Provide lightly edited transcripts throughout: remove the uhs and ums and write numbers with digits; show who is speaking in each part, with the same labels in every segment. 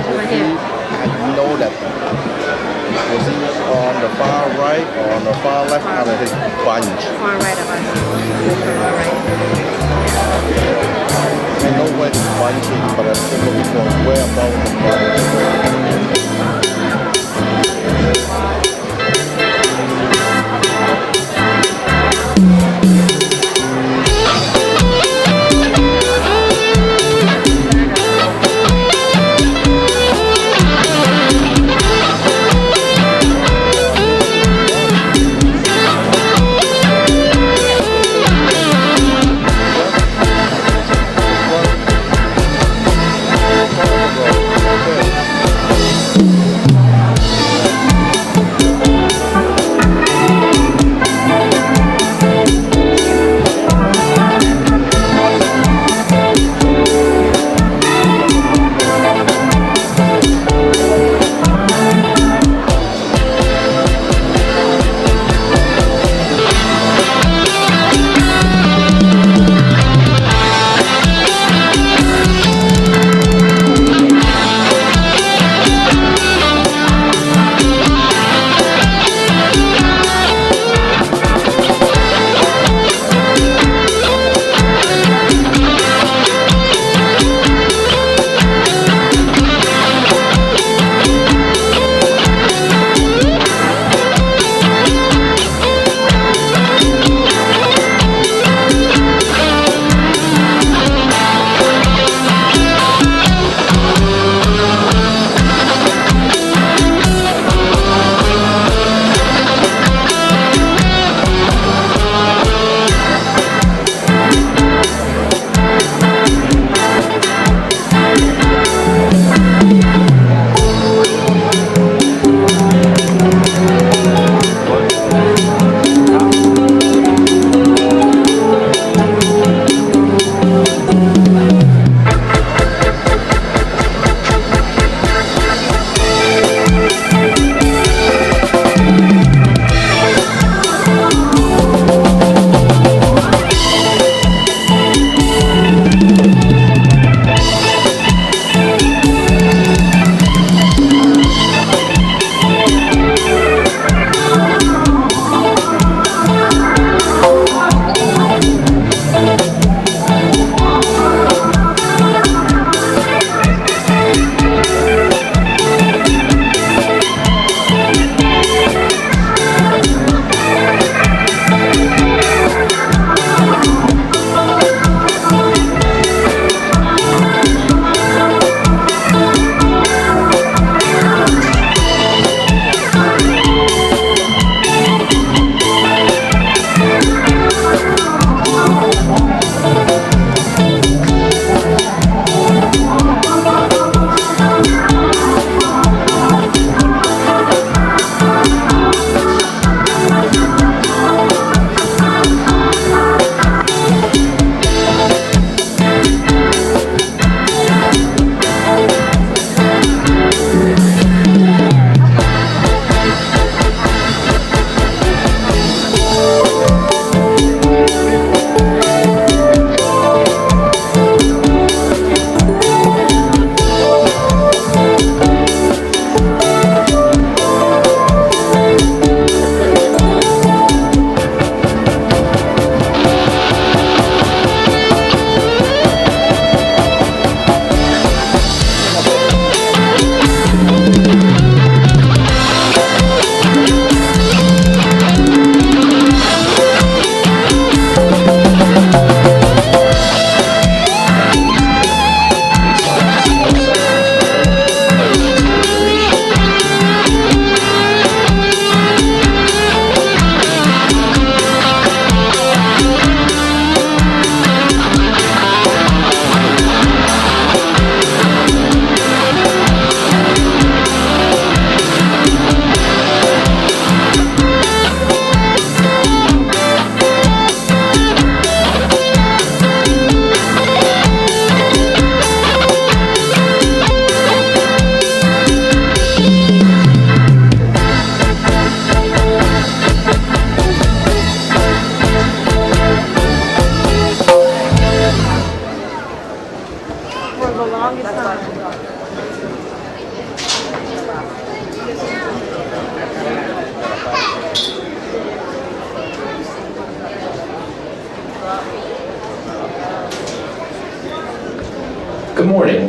Speaker 1: Over here.
Speaker 2: I know that. Was he on the far right or on the far left out of his bunch?
Speaker 1: Far right of us. Far right.
Speaker 2: I know where his bunch is, but I'm still looking for where about the bunch. Okay.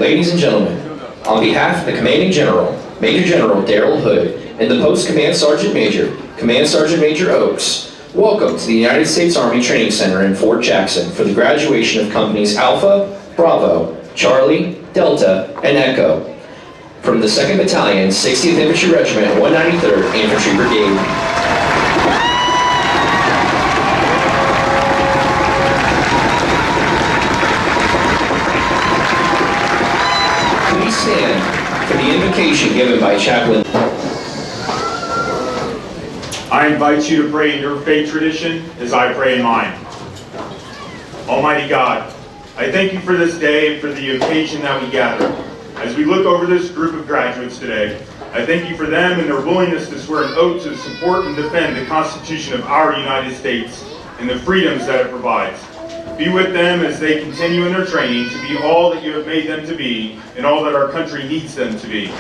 Speaker 3: Ladies and gentlemen, on behalf of the Commanding General, Major General Darrell Hood, and the Post Command Sergeant Major Oaks, welcome to the United States Army Training Center in Fort Jackson for the graduation of Companies Alpha, Bravo, Charlie, Delta, and Echo from the 2nd Battalion, 60th Infantry Regiment, 193rd Infantry Brigade. Please stand for the invocation given by Chaplain.
Speaker 4: I invite you to pray in your faith tradition as I pray in mine. Almighty God, I thank you for this day and for the occasion that we gather. As we look over this group of graduates today, I thank you for them and their willingness to swear an oath to support and defend the Constitution of our United States and the freedoms that it provides. Be with them as they continue in their training to be all that you have made them to be and all that our country needs them to be.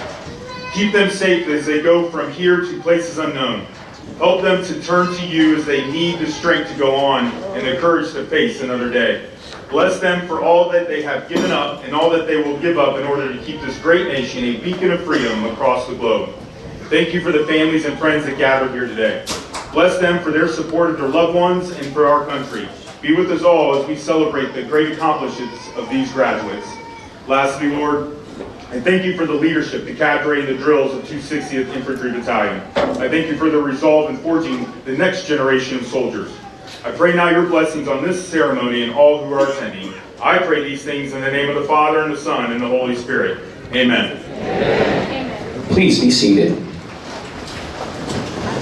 Speaker 4: Keep them safe as they go from here to places unknown. Help them to turn to you as they need the strength to go on and the courage to face another day. Bless them for all that they have given up and all that they will give up in order to keep this great nation a beacon of freedom across the globe. Thank you for the families and friends that gathered here today. Bless them for their support of their loved ones and for our country. Be with us all as we celebrate the great accomplishments of these graduates. Lastly, Lord, I thank you for the leadership, the cadre, and the drills of 260th Infantry Battalion. I thank you for the resolve in forging the next generation of soldiers. I pray now your blessings on this ceremony and all who are attending. I pray these things in the name of the Father, and the Son, and the Holy Spirit. Amen.
Speaker 1: Amen.
Speaker 3: Please be seated.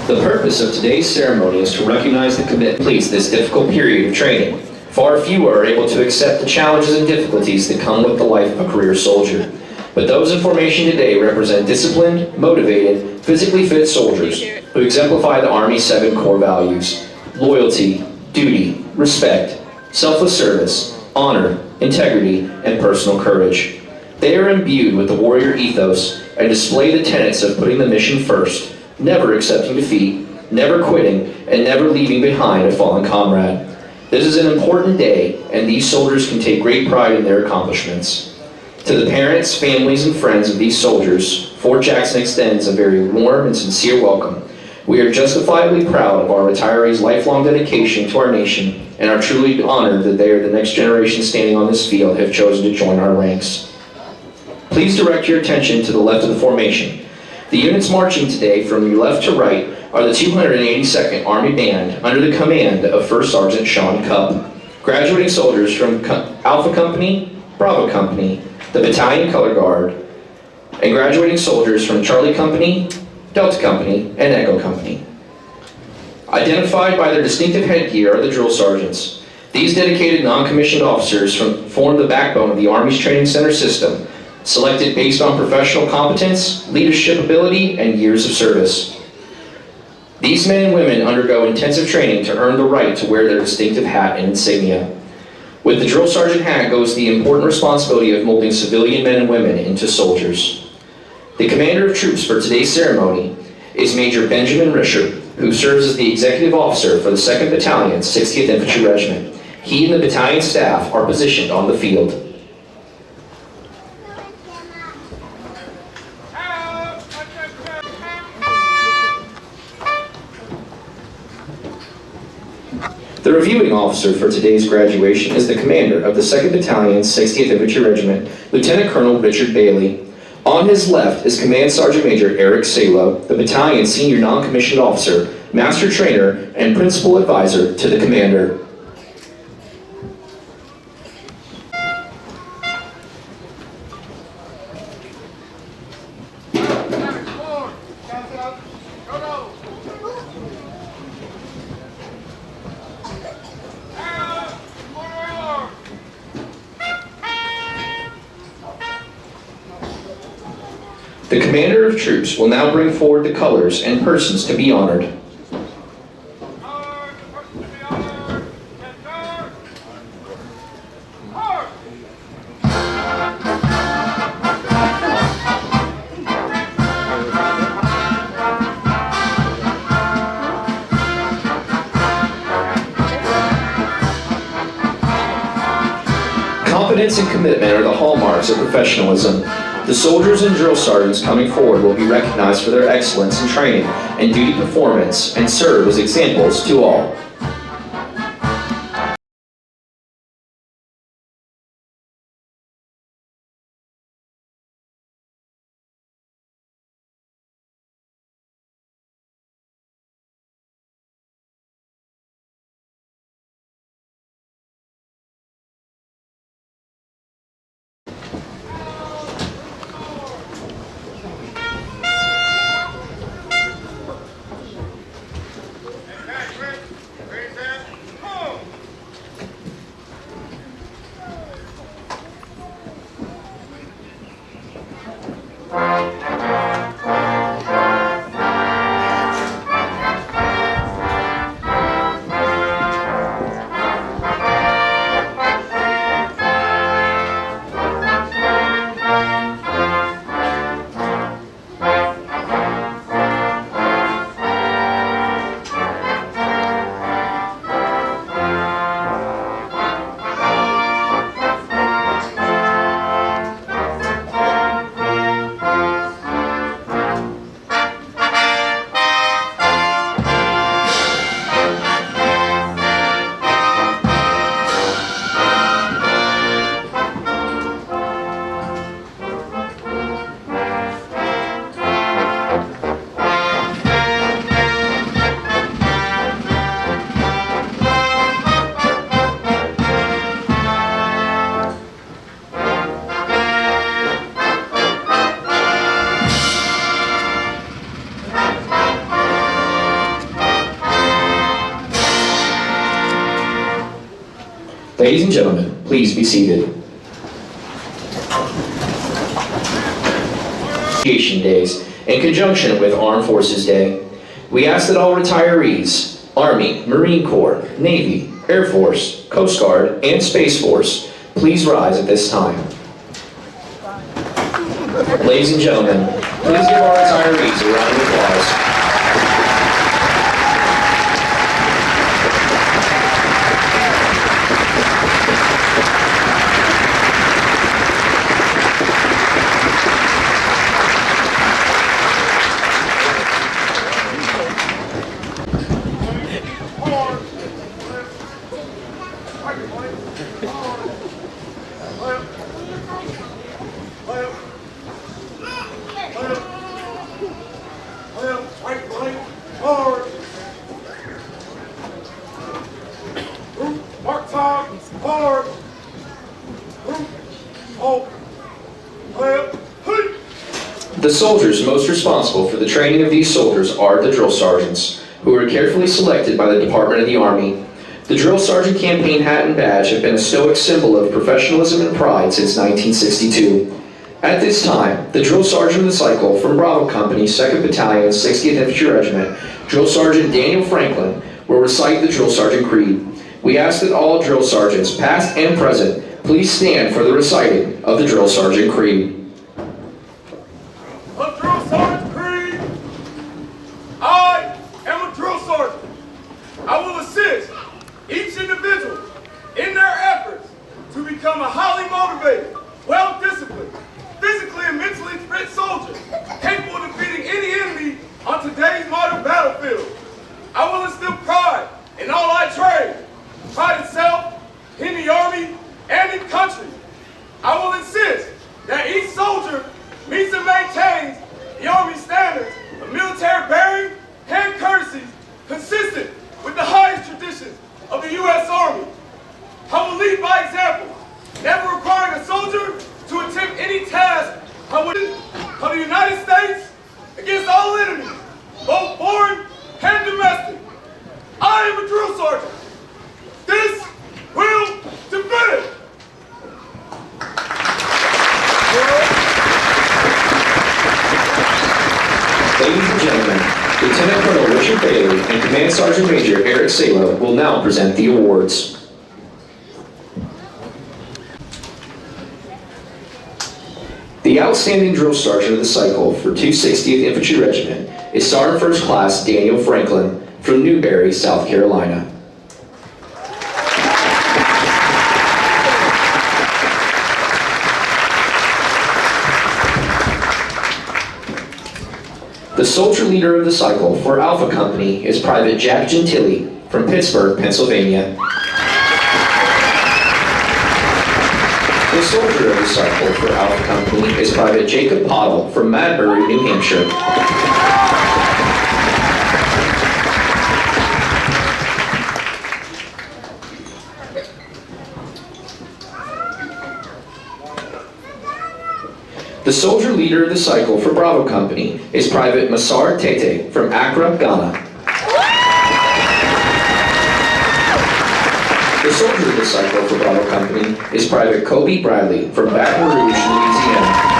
Speaker 3: The purpose of today's ceremony is to recognize the commitment to this difficult period of training. Far fewer are able to accept the challenges and difficulties that come with the life of a career soldier. But those in formation today represent disciplined, motivated, physically fit soldiers who exemplify the Army's 7 core values: loyalty, duty, respect, selfless service, honor, integrity, and personal courage. They are imbued with the warrior ethos and display the tenets of putting the mission first, never accepting defeat, never quitting, and never leaving behind a fallen comrade. This is an important day, and these soldiers can take great pride in their accomplishments. To the parents, families, and friends of these soldiers, Fort Jackson extends a very warm and sincere welcome. We are justifiably proud of our retirees' lifelong dedication to our nation and are truly honored that they are the next generation standing on this field have chosen to join our ranks. Please direct your attention to the left of the formation. The units marching today from your left to right are the 282nd Army Band under the command of First Sergeant Sean Cupp. Graduating soldiers from Alpha Company, Bravo Company, the Battalion Color Guard, and graduating soldiers from Charlie Company, Delta Company, and Echo Company. Identified by their distinctive headgear are the drill sergeants. These dedicated non-commissioned officers form the backbone of the Army's training center system, selected based on professional competence, leadership ability, and years of service. These men and women undergo intensive training to earn the right to wear their distinctive hat and insignia. With the drill sergeant hat goes the important responsibility of molding civilian men and women into soldiers. The commander of troops for today's ceremony is Major Benjamin Risher, who serves as the executive officer for the 2nd Battalion, 60th Infantry Regiment. He and the battalion staff are positioned on the field. The reviewing officer for today's graduation is the commander of the 2nd Battalion, 60th Infantry Regiment, Lieutenant Colonel Richard Bailey. On his left is Command Sergeant Major Eric Salo, the battalion's senior non-commissioned officer, master trainer, and principal advisor to the commander. The commander of troops will now bring forward the colors and persons to be honored. Competence and commitment are the hallmarks of professionalism. The soldiers and drill sergeants coming forward will be recognized for their excellence in training and duty performance and serve as examples to all. Ladies and gentlemen, please be seated. Appreciation Days, in conjunction with Armed Forces Day, we ask that all retirees, Army, Marine Corps, Navy, Air Force, Coast Guard, and Space Force, please rise at this time. Ladies and gentlemen, please give our retirees a round of applause. The soldiers most responsible for the training of these soldiers are the drill sergeants, who are carefully selected by the Department of the Army. The drill sergeant campaign hat and badge have been a stoic symbol of professionalism and pride since 1962. At this time, the drill sergeant of the cycle from Bravo Company, 2nd Battalion, 60th Infantry Regiment, Drill Sergeant Daniel Franklin, will recite the Drill Sergeant Creed. We ask that all drill sergeants, past and present, please stand for the reciting of the Drill Sergeant Creed.
Speaker 5: I will assist each individual in their efforts to become a highly motivated, well-disciplined, physically and mentally fit soldier, capable of defeating any enemy on today's modern battlefield. I will instill pride in all I train, pride in self, in the Army, and in country. I will insist that each soldier meets and maintains the Army standards of military bearing and courtesies consistent with the highest traditions of the U.S. Army. I will lead by example, never requiring a soldier to attempt any task of the United States against all enemies, both foreign and domestic. I am a drill sergeant. This will defend.
Speaker 3: Ladies and gentlemen, Lieutenant Colonel Richard Bailey and Command Sergeant Major Eric Salo will now present the awards. The outstanding drill sergeant of the cycle for 260th Infantry Regiment is Sergeant First Class Daniel Franklin from Newberry, South Carolina. The soldier leader of the cycle for Alpha Company is Private Jack Gentili from Pittsburgh, Pennsylvania. The soldier of the cycle for Alpha Company is Private Jacob Pottle from Madbury, New Hampshire. The soldier leader of the cycle for Bravo Company is Private Masar Tete from Accra, Ghana. The soldier of the cycle for Bravo Company is Private Kobe Bradley from Baton Rouge, Louisiana.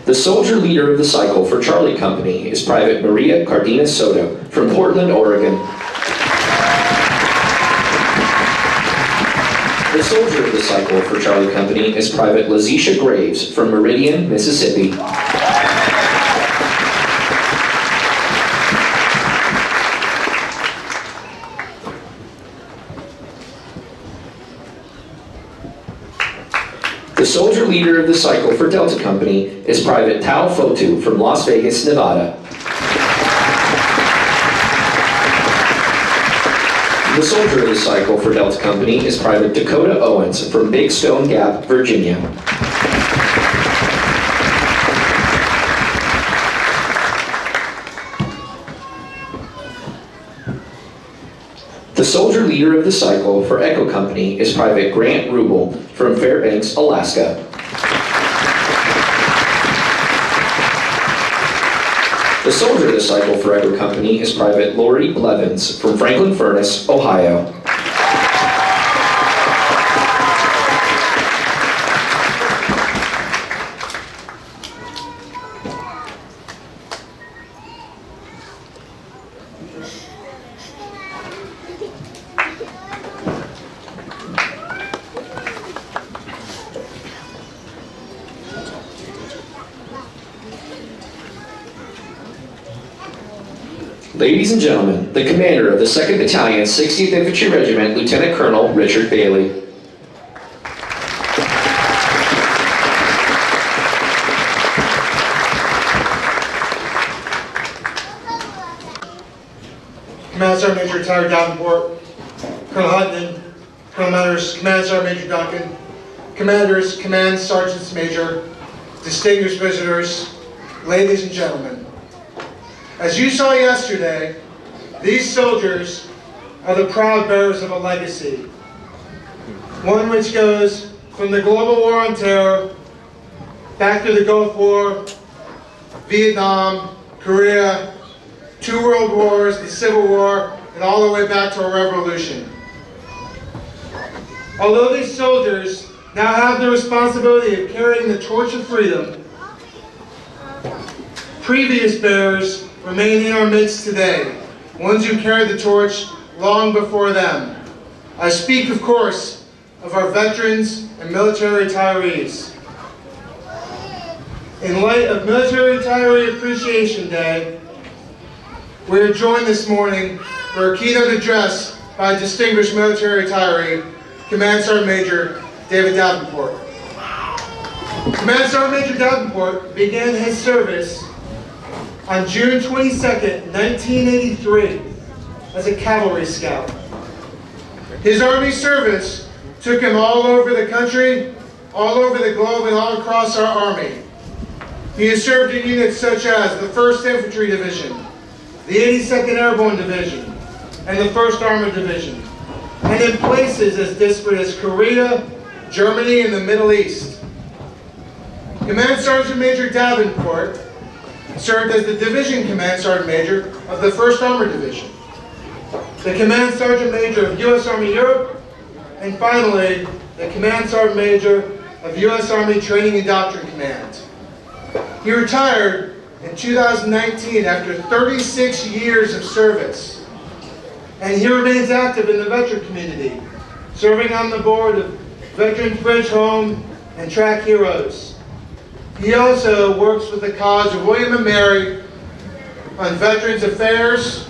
Speaker 3: The soldier leader of the cycle for Charlie Company is Private Maria Cardenas Soto from Portland, Oregon. The soldier of the cycle for Charlie Company is Private Lazisha Graves from Meridian, Mississippi. The soldier leader of the cycle for Delta Company is Private Tao Fotu from Las Vegas, Nevada. The soldier of the cycle for Delta Company is Private Dakota Owens from Big Stone Gap, Virginia. The soldier leader of the cycle for Echo Company is Private Grant Rubel from Fairbanks, Alaska. The soldier of the cycle for Echo Company is Private Lori Blevins from Franklin Furnace, Ohio. Ladies and gentlemen, the commander of the 2nd Battalion, 60th Infantry Regiment, Lieutenant Colonel Richard Bailey.
Speaker 6: Command Sergeant Major Tyler Davenport, Colonel Hutton, Commanders, Command Sergeant Major Duncan, Commanders, Command Sergeants Major, distinguished visitors, ladies and gentlemen. As you saw yesterday, these soldiers are the proud bearers of a legacy, one which goes from the global war on terror, back to the Gulf War, Vietnam, Korea, 2 world wars, the Civil War, and all the way back to our revolution. Although these soldiers now have the responsibility of carrying the torch of freedom, previous bearers remain in our midst today, ones who carried the torch long before them. I speak, of course, of our veterans and military retirees. In light of Military Retiree Appreciation Day, we are joined this morning for a keynote address by a distinguished military retiree, Command Sergeant Major David Davenport. Command Sergeant Major Davenport began his service on June 22nd, 1983, as a cavalry scout. His Army service took him all over the country, all over the globe, and all across our Army. He has served in units such as the 1st Infantry Division, the 82nd Airborne Division, and the 1st Armored Division, and in places as disparate as Korea, Germany, and the Middle East. Command Sergeant Major Davenport served as the Division Command Sergeant Major of the 1st Armored Division, the Command Sergeant Major of U.S. Army Europe, and finally, the Command Sergeant Major of U.S. Army Training and Doctrine Command. He retired in 2019 after 36 years of service, and he remains active in the veteran community, serving on the board of Veterans Bridge Home and Track Heroes. He also works with the College of William & Mary on Veterans Affairs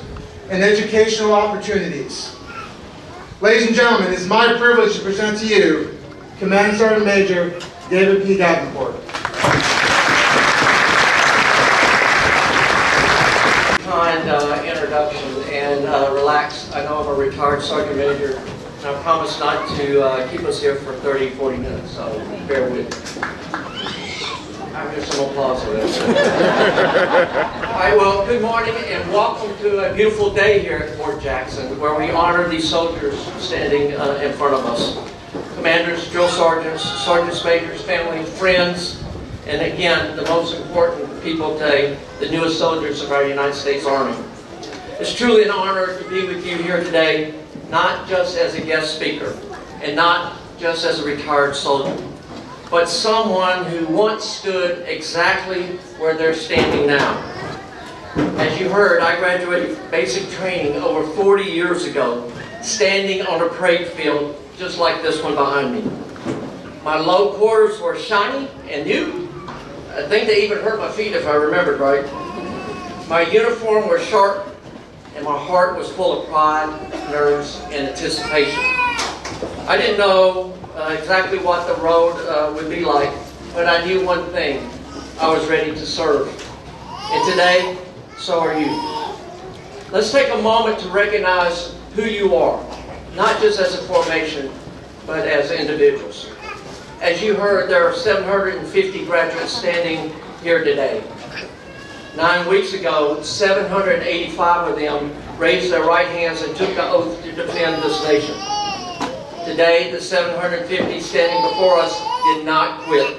Speaker 6: and educational opportunities. Ladies and gentlemen, it is my privilege to present to you Command Sergeant Major David P. Davenport.
Speaker 7: Kind introduction and relax. I know I'm a retired sergeant major, and I promise not to keep us here for 30, 40 minutes, so bear with me. I hear some applause for this. All right, well, good morning and welcome to a beautiful day here at Fort Jackson, where we honor these soldiers standing in front of us. Commanders, drill sergeants, sergeants majors, family, friends, and again, the most important people today, the newest soldiers of our United States Army. It's truly an honor to be with you here today, not just as a guest speaker, and not just as a retired soldier, but someone who once stood exactly where they're standing now. As you heard, I graduated basic training over 40 years ago, standing on a parade field just like this one behind me. My low quarters were shiny and new. I think they even hurt my feet if I remembered right. My uniform was sharp and my heart was full of pride, nerves, and anticipation. I didn't know exactly what the road would be like, but I knew one thing: I was ready to serve. And today, so are you. Let's take a moment to recognize who you are, not just as a formation, but as individuals. As you heard, there are 750 graduates standing here today. 9 weeks ago, 785 of them raised their right hands and took the oath to defend this nation. Today, the 750 standing before us did not quit.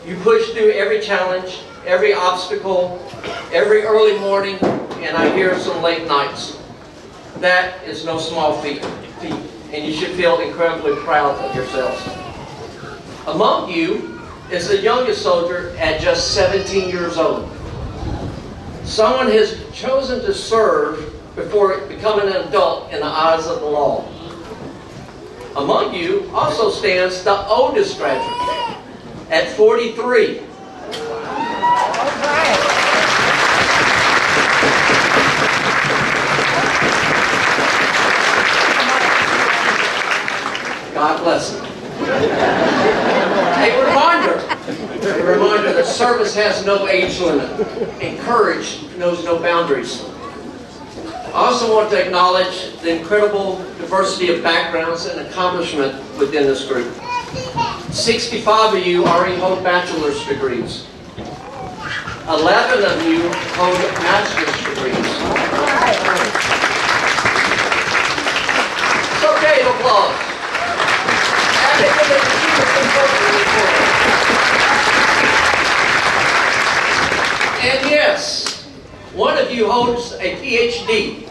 Speaker 7: You pushed through every challenge, every obstacle, every early morning, and I hear some late nights. That is no small feat, and you should feel incredibly proud of yourselves. Among you is the youngest soldier at just 17 years old. Someone has chosen to serve before becoming an adult in the eyes of the law. Among you also stands the oldest graduate at 43. God bless him. A reminder that service has no age limit, and courage knows no boundaries. I also want to acknowledge the incredible diversity of backgrounds and accomplishment within this group. 65 of you already hold bachelor's degrees. 11 of you hold master's degrees. It's okay to applaud. And yes, one of you holds a PhD.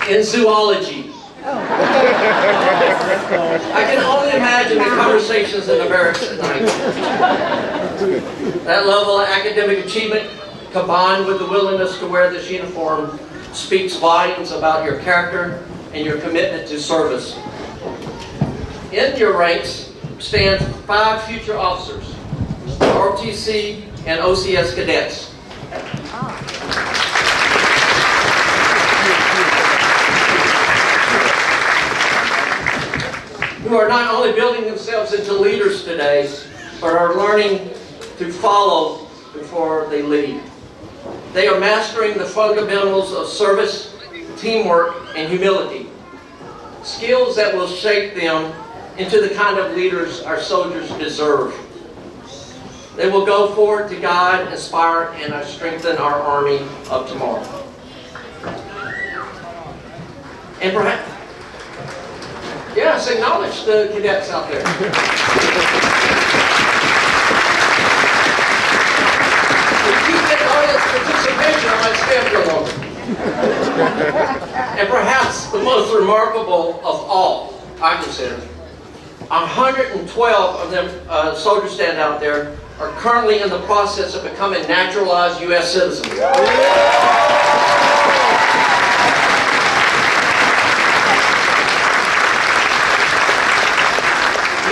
Speaker 7: In zoology. I can only imagine the conversations in the barracks at night. That level of academic achievement, combined with the willingness to wear this uniform, speaks volumes about your character and your commitment to service. In your ranks stand 5 future officers, ROTC and OCS cadets. Who are not only building themselves into leaders today, but are learning to follow before they lead. They are mastering the fundamentals of service, teamwork, and humility. Skills that will shape them into the kind of leaders our soldiers deserve. They will go forward to guide, inspire, and strengthen our Army of tomorrow. And perhaps, yes, acknowledge the cadets out there. Participation, I might stay up here longer. And perhaps the most remarkable of all, I consider, 112 of them soldiers stand out there are currently in the process of becoming naturalized U.S. citizens.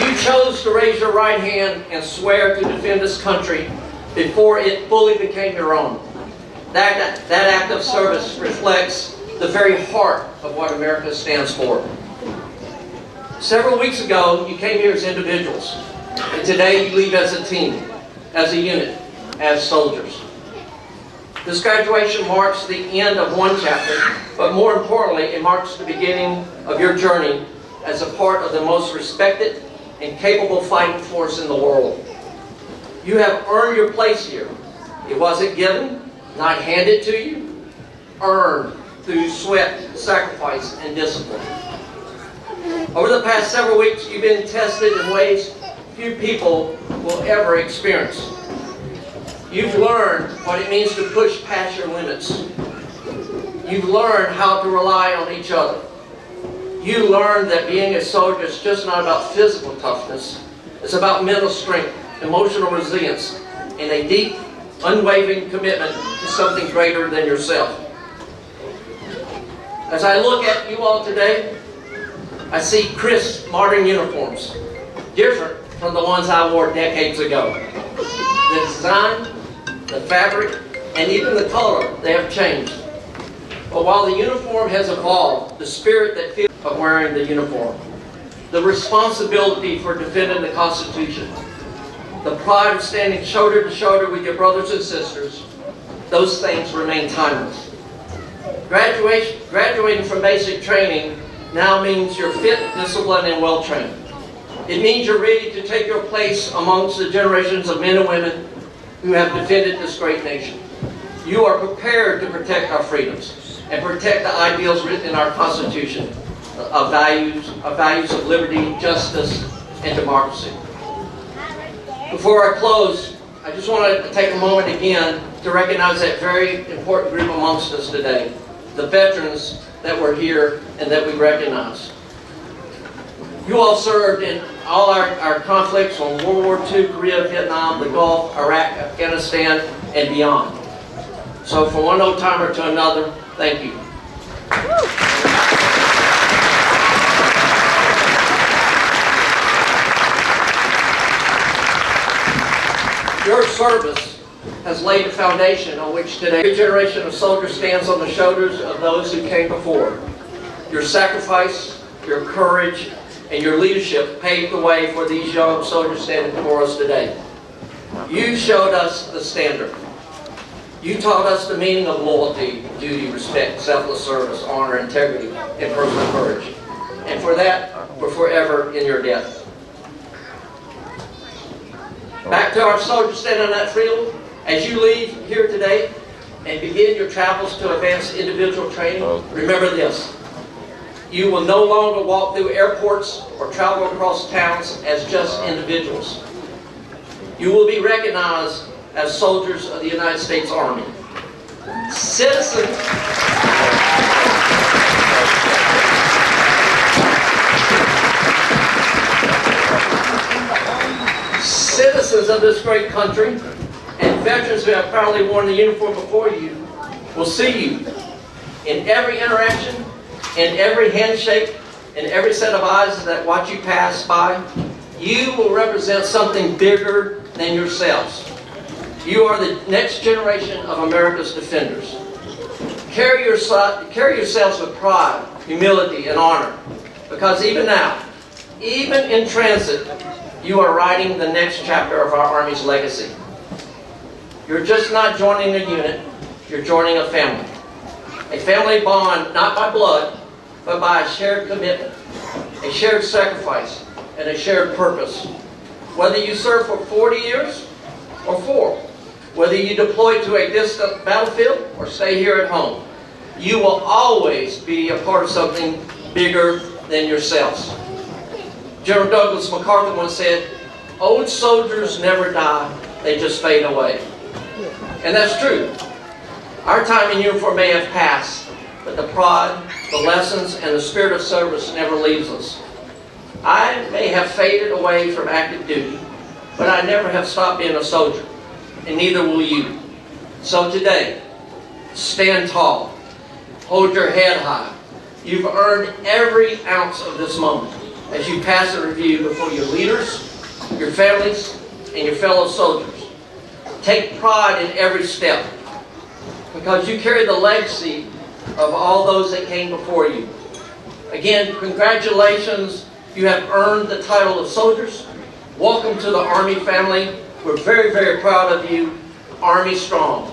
Speaker 7: You chose to raise your right hand and swear to defend this country before it fully became your own. That act of service reflects the very heart of what America stands for. Several weeks ago, you came here as individuals, and today you leave as a team, as a unit, as soldiers. This graduation marks the end of one chapter, but more importantly, it marks the beginning of your journey as a part of the most respected and capable fighting force in the world. You have earned your place here. It wasn't given, not handed to you, earned through sweat, sacrifice, and discipline. Over the past several weeks, you've been tested in ways few people will ever experience. You've learned what it means to push past your limits. You've learned how to rely on each other. You learned that being a soldier is just not about physical toughness. It's about mental strength, emotional resilience, and a deep, unwavering commitment to something greater than yourself. As I look at you all today, I see crisp, modern uniforms, different from the ones I wore decades ago. The design, the fabric, and even the color, they have changed. But while the uniform has evolved, the spirit that feels of wearing the uniform, the responsibility for defending the Constitution, the pride of standing shoulder to shoulder with your brothers and sisters, those things remain timeless. Graduating from basic training now means you're fit, disciplined, and well-trained. It means you're ready to take your place amongst the generations of men and women who have defended this great nation. You are prepared to protect our freedoms and protect the ideals written in our Constitution of values of liberty, justice, and democracy. Before I close, I just want to take a moment again to recognize that very important group amongst us today, the veterans that were here and that we recognize. You all served in all our conflicts from World War II, Korea, Vietnam, the Gulf, Iraq, Afghanistan, and beyond. So from one old-timer to another, thank you. Your service has laid a foundation on which today every generation of soldiers stands on the shoulders of those who came before. Your sacrifice, your courage, and your leadership paved the way for these young soldiers standing before us today. You showed us the standard. You taught us the meaning of loyalty, duty, respect, selfless service, honor, integrity, and personal courage. And for that, we're forever in your debt. Back to our soldiers standing on that field, as you leave here today and begin your travels to advance individual training, remember this. You will no longer walk through airports or travel across towns as just individuals. You will be recognized as soldiers of the United States Army. Citizens of this great country and veterans who have proudly worn the uniform before you will see you in every interaction, in every handshake, in every set of eyes that watch you pass by. You will represent something bigger than yourselves. You are the next generation of America's defenders. Carry yourselves with pride, humility, and honor, because even now, even in transit, you are writing the next chapter of our Army's legacy. You're just not joining a unit, you're joining a family. A family bond not by blood, but by a shared commitment, a shared sacrifice, and a shared purpose. Whether you serve for 40 years or 4, whether you deploy to a distant battlefield or stay here at home, you will always be a part of something bigger than yourselves. General Douglas MacArthur once said, "Old soldiers never die, they just fade away." And that's true. Our time in uniform may have passed, but the pride, the lessons, and the spirit of service never leaves us. I may have faded away from active duty, but I never have stopped being a soldier, and neither will you. So today, stand tall, hold your head high. You've earned every ounce of this moment as you pass a review before your leaders, your families, and your fellow soldiers. Take pride in every step, because you carry the legacy of all those that came before you. Again, congratulations. You have earned the title of soldiers. Welcome to the Army family. We're very, very proud of you. Army strong.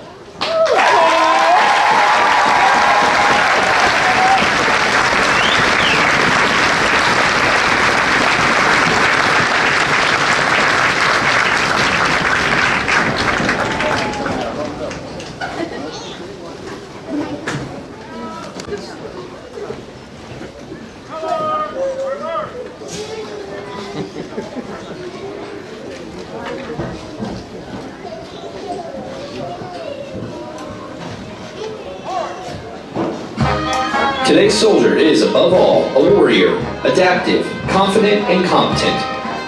Speaker 3: Today's soldier is, above all, a warrior, adaptive, confident, and competent.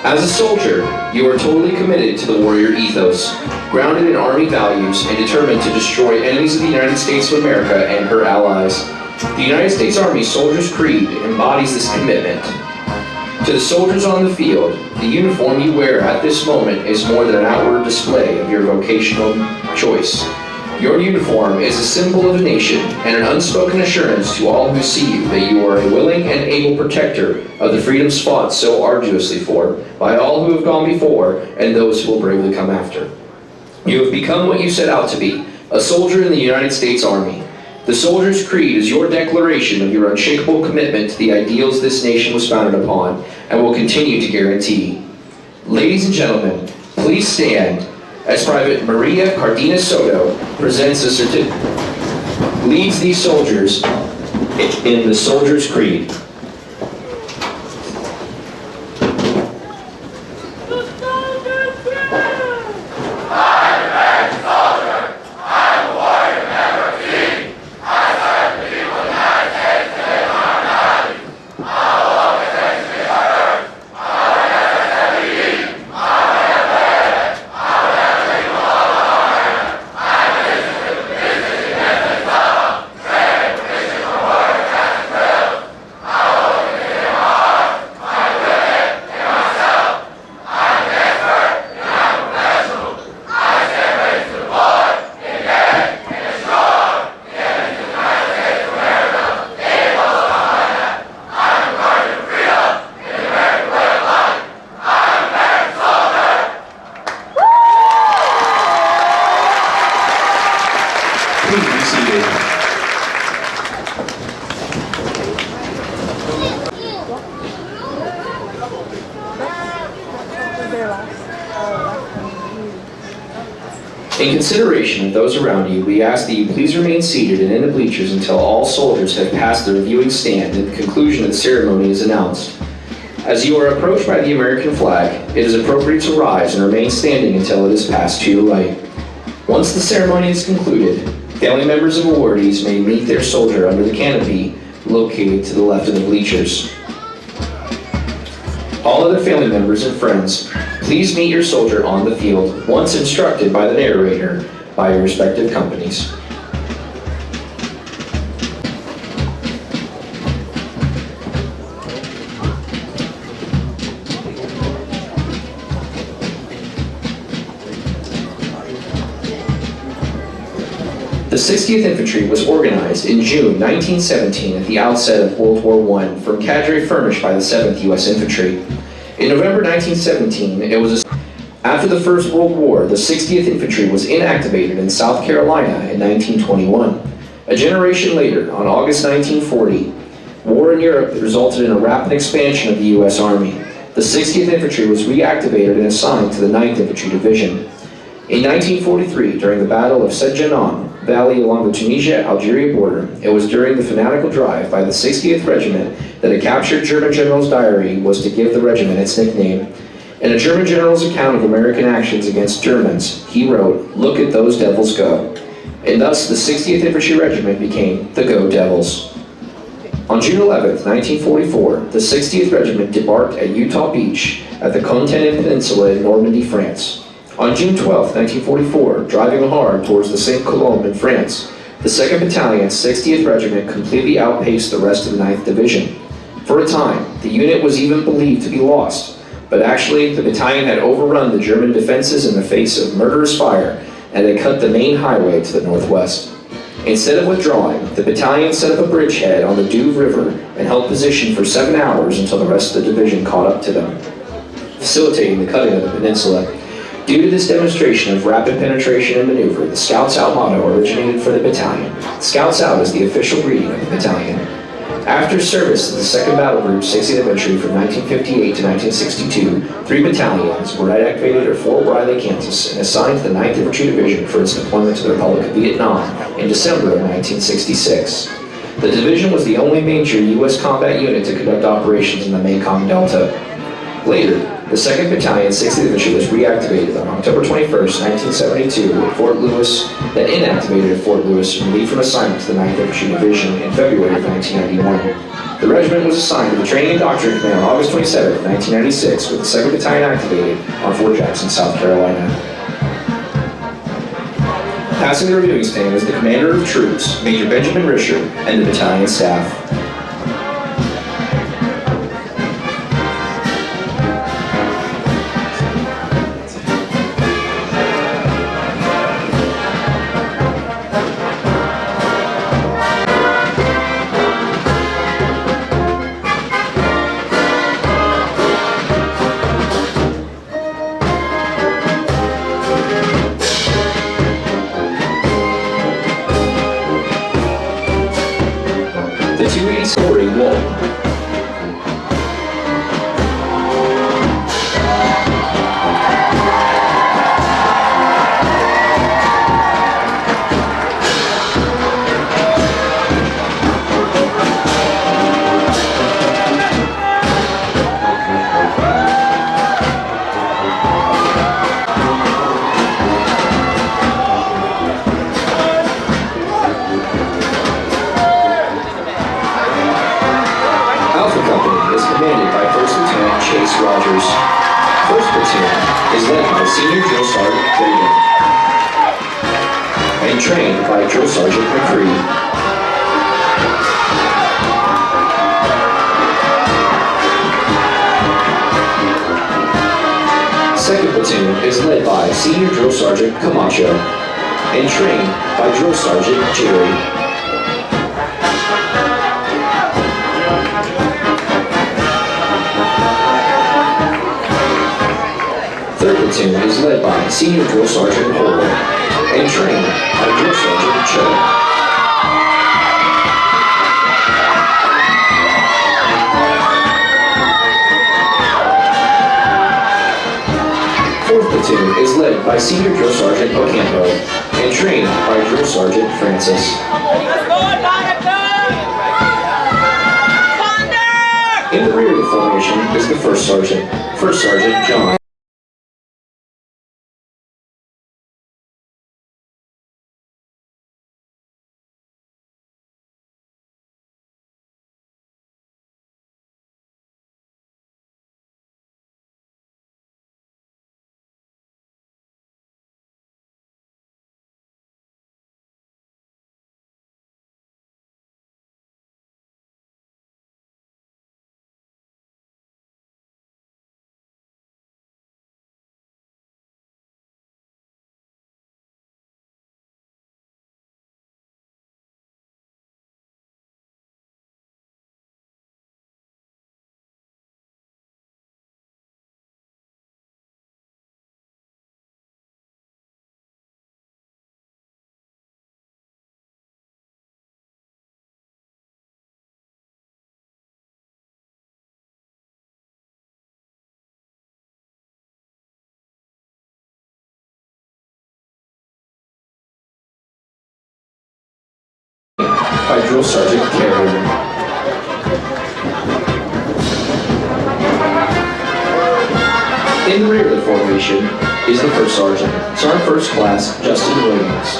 Speaker 3: As a soldier, you are totally committed to the warrior ethos, grounded in Army values and determined to destroy enemies of the United States of America and her allies. The United States Army Soldier's Creed embodies this commitment. To the soldiers on the field, the uniform you wear at this moment is more than an outward display of your vocational choice. Your uniform is a symbol of a nation and an unspoken assurance to all who see you that you are a willing and able protector of the freedoms fought so arduously for by all who have gone before and those who will bravely come after. You have become what you set out to be, a soldier in the United States Army. The Soldier's Creed is your declaration of your unshakable commitment to the ideals this nation was founded upon and will continue to guarantee. Ladies and gentlemen, please stand as Private Maria Cardenas Soto presents a certificate, leads these soldiers in the Soldier's Creed. In consideration of those around you, we ask that you please remain seated and in the bleachers until all soldiers have passed the reviewing stand and the conclusion of the ceremony is announced. As you are approached by the American flag, it is appropriate to rise and remain standing until it is passed to your right. Once the ceremony is concluded, family members of awardees may meet their soldier under the canopy located to the left of the bleachers. All other family members and friends, please meet your soldier on the field once instructed by the narrator by your respective companies. The 60th Infantry was organized in June 1917 at the outset of World War I from cadre furnished by the 7th U.S. Infantry. In November 1917, after the First World War, the 60th Infantry was inactivated in South Carolina in 1921. A generation later, on August 1940, war in Europe resulted in a rapid expansion of the U.S. Army. The 60th Infantry was reactivated and assigned to the 9th Infantry Division. In 1943, during the Battle of Sedjanan Valley along the Tunisia-Algeria border, it was during the fanatical drive by the 60th Regiment that a captured German general's diary was to give the regiment its nickname. In a German general's account of American actions against Germans, he wrote, "Look at those devils go." And thus the 60th Infantry Regiment became the Go Devils. On June 11, 1944, the 60th Regiment debarked at Utah Beach at the Cotentin Peninsula in Normandy, France. On June 12, 1944, driving hard towards the St. Colombe in France, the 2nd Battalion, 60th Regiment completely outpaced the rest of the 9th Division. For a time, the unit was even believed to be lost, but but actually the battalion had overrun the German defenses in the face of murderous fire and had cut the main highway to the northwest. Instead of withdrawing, the battalion set up a bridgehead on the Douve River and held position for 7 hours until the rest of the division caught up to them, facilitating the cutting of the peninsula. Due to this demonstration of rapid penetration and maneuver, the Scouts Out motto originated for the battalion. Scouts Out is the official greeting of the battalion. After service in the 2nd Battle Group, 60th Infantry from 1958 to 1962, 3 battalions were reactivated at Fort Riley, Kansas, and assigned to the 9th Infantry Division for its deployment to the Republic of Vietnam in December of 1966. The division was the only major U.S. combat unit to conduct operations in the Mekong Delta. Later, the 2nd Battalion, 60th Infantry was reactivated on October 21st, 1972 at Fort Lewis, then inactivated at Fort Lewis and relieved from assignment to the 9th Infantry Division in February of 1991. The regiment was assigned to the Training and Doctrine Command on August 27, 1996, with the 2nd Battalion activated on Fort Jackson, South Carolina. Passing the reviewing stand is the Commander of Troops, Major Benjamin Risher, and the battalion staff. The 280 story wall. Commanded by 1st Lieutenant Chase Rogers. 1st Platoon is led by Senior Drill Sergeant Reagan and trained by Drill Sergeant McCree. Second Platoon is led by Senior Drill Sergeant Camacho and trained by Drill Sergeant Jerry. 3rd Platoon is led by Senior Drill Sergeant Holder and trained by Drill Sergeant Cho. 4th Platoon is led by Senior Drill Sergeant Ocampo and trained by Drill Sergeant Francis. In the rear of the formation is the 1st Sergeant, 1st Sergeant John. By Drill Sergeant Carrier. In the rear of the formation is the 1st Sergeant, Sergeant First Class Justin Williams.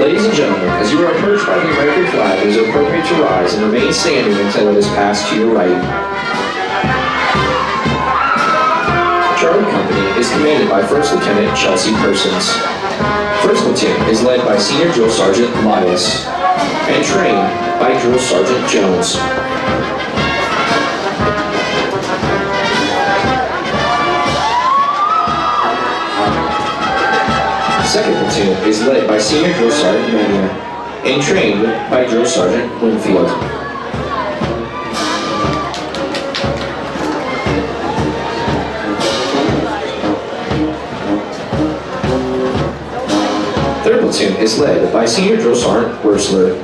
Speaker 3: Ladies and gentlemen, as you are approached by the American flag, it is appropriate to rise and remain standing until it is passed to your right. Charlie Company is commanded by 1st Lieutenant Chelsea Persons. 1st Platoon is led by Senior Drill Sergeant Elias and trained by Drill Sergeant Jones. Second platoon is led by Senior Drill Sergeant Mania and trained by Drill Sergeant Winfield. Third platoon is led by Senior Drill Sergeant Wurzler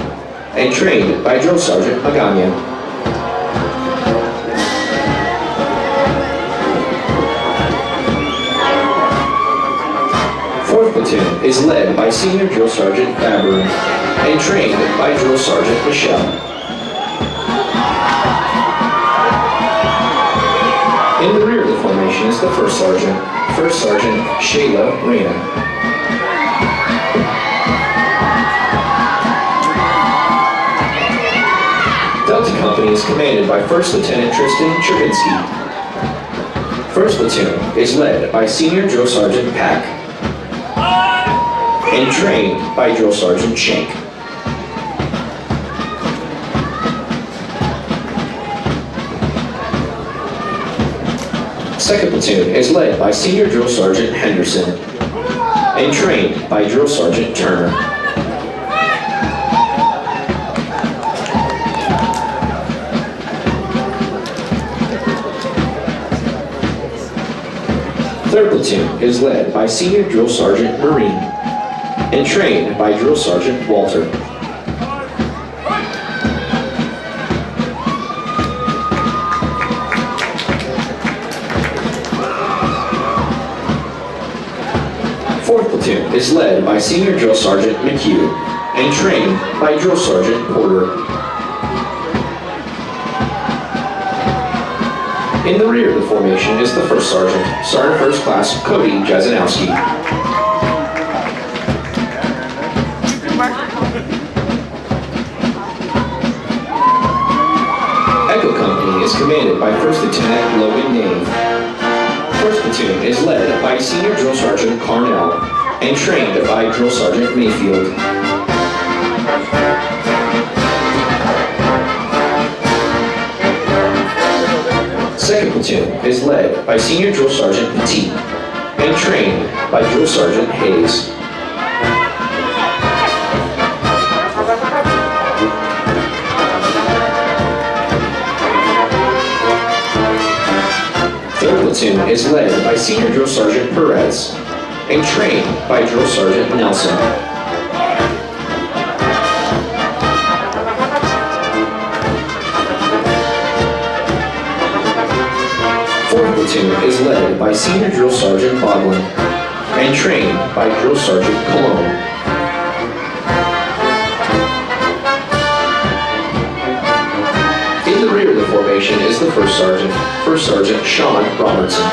Speaker 3: and trained by Drill Sergeant Magana. Fourth platoon is led by Senior Drill Sergeant Faber and trained by Drill Sergeant Michelle. In the rear of the formation is the First Sergeant Shayla Reyna. Delta Company is commanded by First Lieutenant Tristan Chervinsky. First platoon is led by Senior Drill Sergeant Pack and trained by Drill Sergeant Shank. Second platoon is led by Senior Drill Sergeant Henderson and trained by Drill Sergeant Turner. Third platoon is led by Senior Drill Sergeant Marine and trained by Drill Sergeant Walter. Fourth platoon is led by Senior Drill Sergeant McHugh and trained by Drill Sergeant Porter. In the rear of the formation is the First Sergeant First Class Cody Jazanowski. Echo Company is commanded by First Lieutenant Logan Nave. First platoon is led by Senior Drill Sergeant Carnell and trained by Drill Sergeant Mayfield. Second platoon is led by Senior Drill Sergeant Petit and trained by Drill Sergeant Hayes. Third platoon is led by Senior Drill Sergeant Perez and trained by Drill Sergeant Nelson. Fourth platoon is led by Senior Drill Sergeant Boglin and trained by Drill Sergeant Cologne. In the rear of the formation is the First Sergeant Sean Robertson.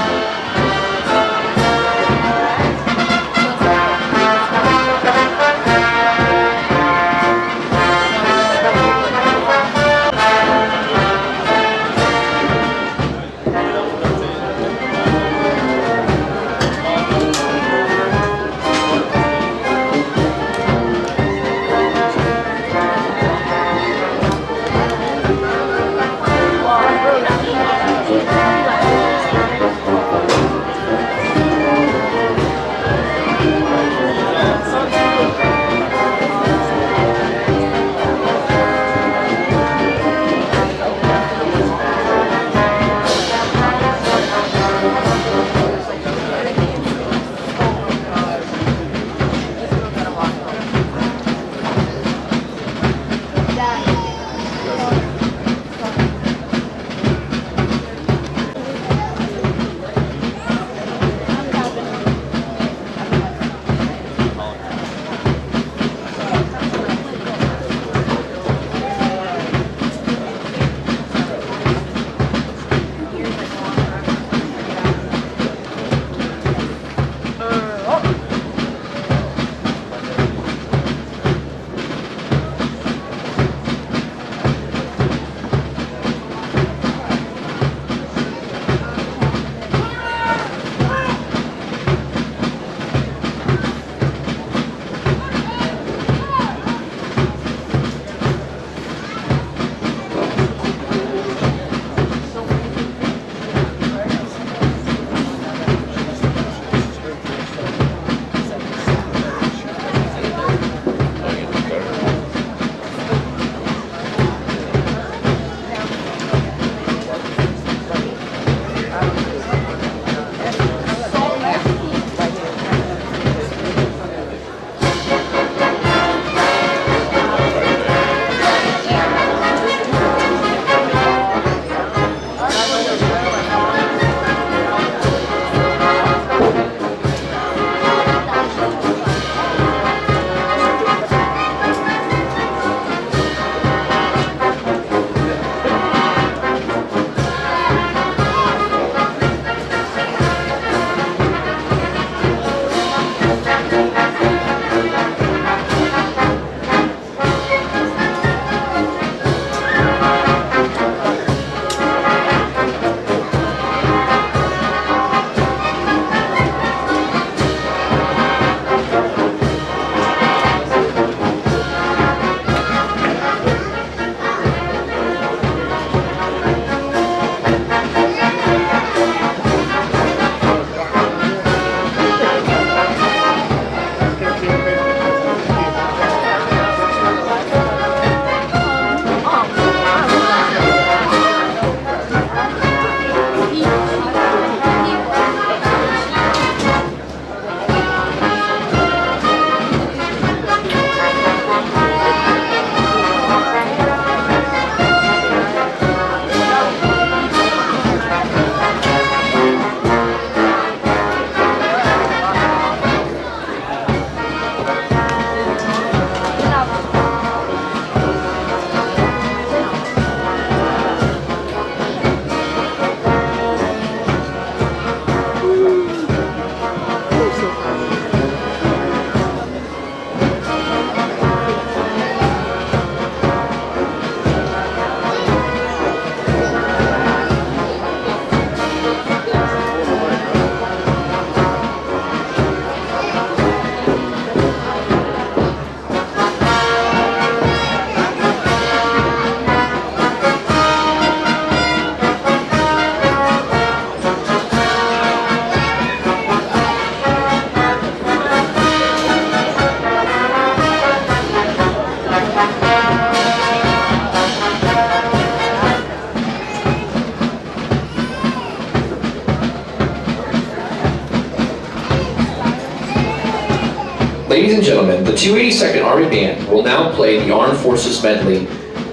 Speaker 3: Ladies and gentlemen, the 282nd Army Band will now play the Armed Forces Medley.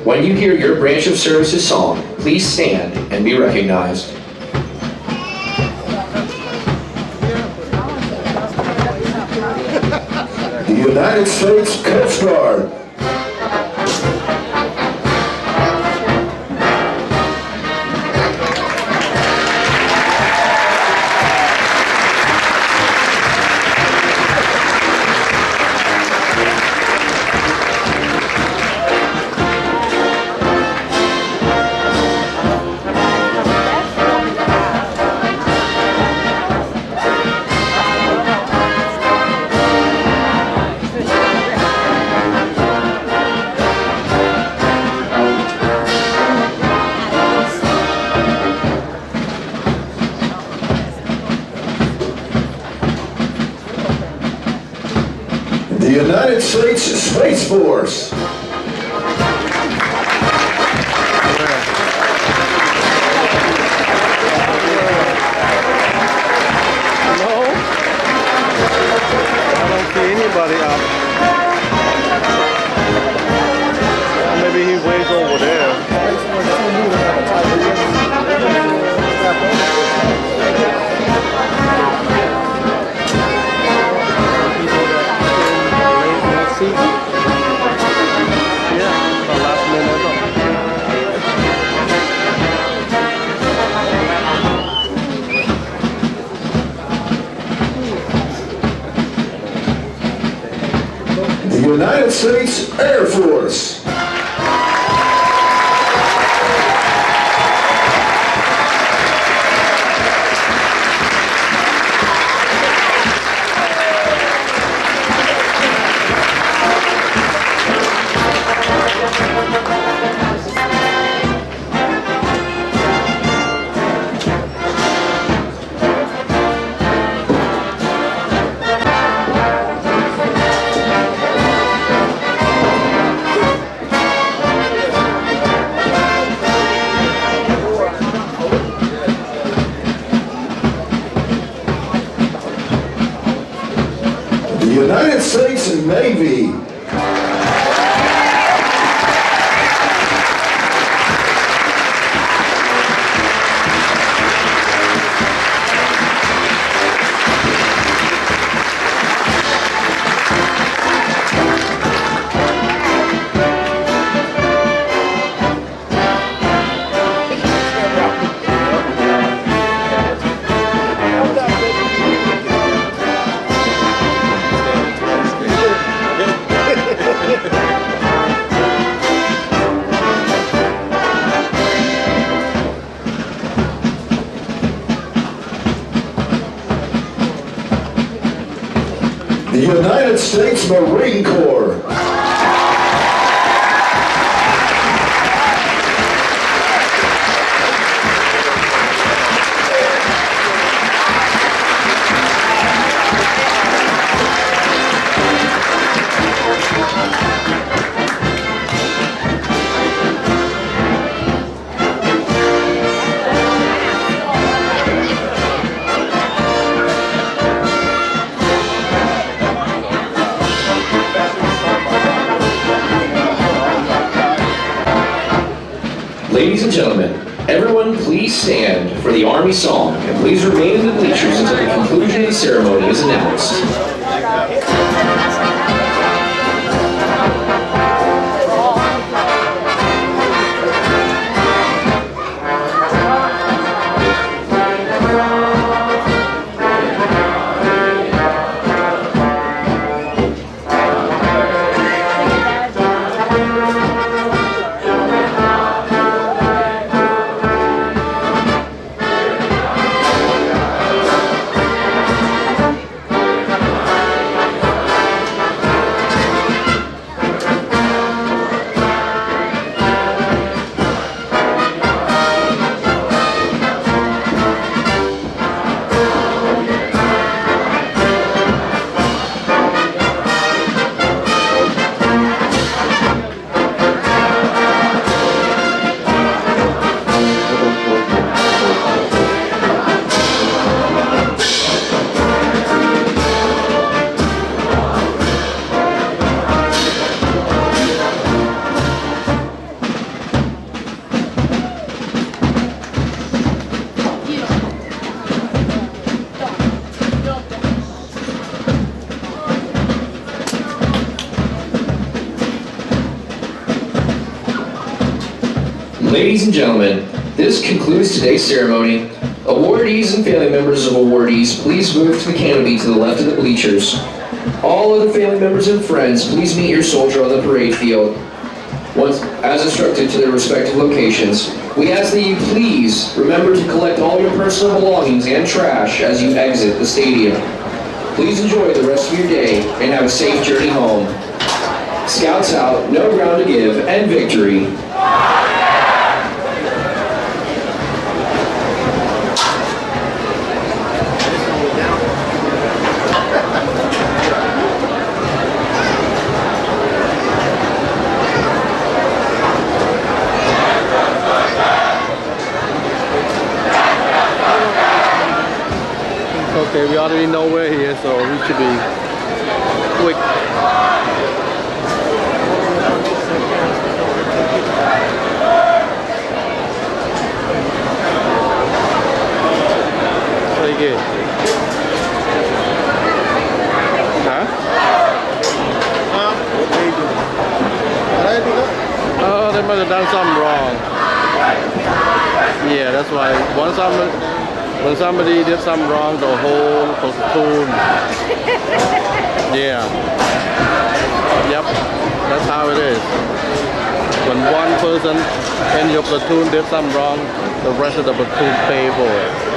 Speaker 3: When you hear your branch of services song, please stand and be recognized.
Speaker 8: The United States Coast Guard. The United States Space Force.
Speaker 2: Hello? I don't see anybody out. Maybe he waits over there. Yeah, the last minute.
Speaker 8: The United States Air Force. The United States Navy. The United States Marine Corps.
Speaker 3: Ladies and gentlemen, everyone please stand for the Army song and please remain in the bleachers until the conclusion of the ceremony is announced. Ladies and gentlemen, this concludes today's ceremony. Awardees and family members of awardees, please move to the canopy to the left of the bleachers. All other family members and friends, please meet your soldier on the parade field. Once, as instructed to their respective locations, we ask that you please remember to collect all your personal belongings and trash as you exit the stadium. Please enjoy the rest of your day and have a safe journey home. Scouts out, no ground to give, and victory.
Speaker 2: Okay, we already know we're here, so we should be quick. Pretty good. Huh? Oh, they must have done something wrong. Yeah, that's why when somebody did something wrong, the whole platoon. Yeah. Yep. That's how it is. When one person in your platoon did something wrong, the rest of the platoon pay for it.